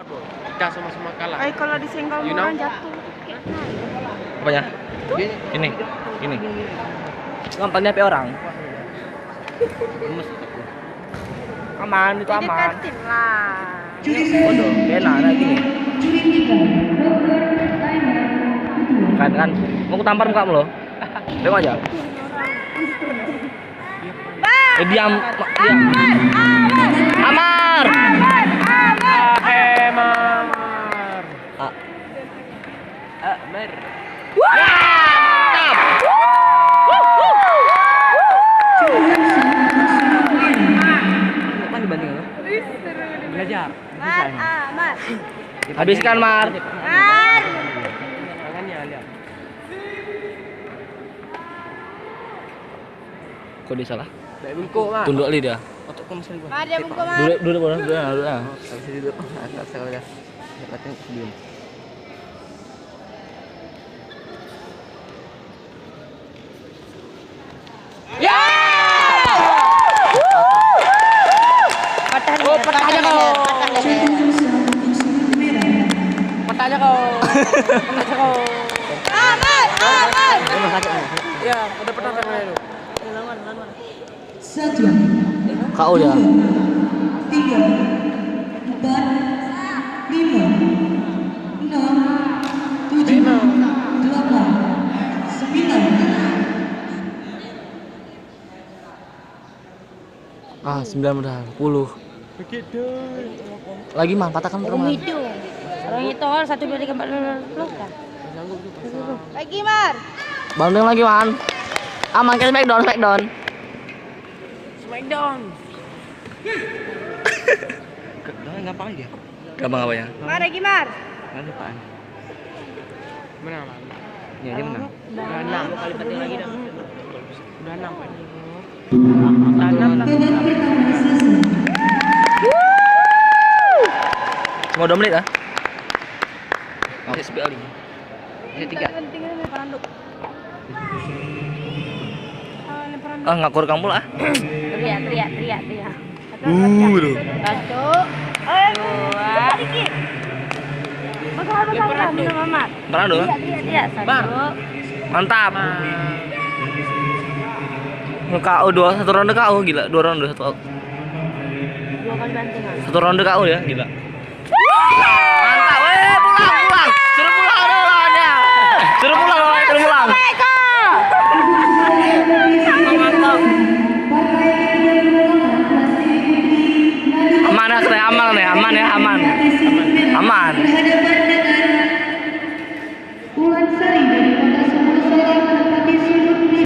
Kita sama-sama kalah. Kalau disenggol orang jatuh. Apanya? Ini. Gampang nyampe orang. Aman itu aman. Didekatin lah. Bodoh, enak nah gini. Kan, mau ku tampar mukamu lo. Tengok aja. Diam. Amar. Amar. Mana dibanding lo? Belajar. Mar. Habiskan, Mar. Tangannya lihat. Kok dia salah? Baik bungkuk, Mas. Tunduk li dia. Otakku masih di bawah. Mar, dia buka Mar. Duduk. Habis itu duduk. Atas saya udah. Dapatnya sebelum. Patah aja kau. Aman. Ya, udah pernah tangannya lu. Kau dia. 3, 4, 5, 6, 7, 8, 9. 9 udah 10. Begitu. Lagi man, patahkan rumah. Hidung. Orang itu 1 2 3 4 5 Sanggup juga pasang. Lagi Mar. Banting lagi man. Aman ke smackdown. Smackdown. Gampang aja. Gampang apanya? Mar lagi Mar. Nanti Pak. Menang lah. Ya, dia menang. Udah 6 kali penting lagi dah. Udah 6 Pak. Udah 6 lah. Mau 2 menit ah? Oke, SBL ini. Bisa 3. Pentingnya lemparan duk. Lemparan. Ngakur kamu lah. Teriak. Tuh. 1, 2. Maka harus lemparan duk Mamat. Lemparan duk. Teriak. 1. Mantap. KO 1 ronde KO gila, 2 ronde 1 out. 2 kali bantingan. 1 ronde KO ya, gila. Mantap, pulang. Suruh pulang lawannya. Suruh pulang. Mantap. Aman ya, aman.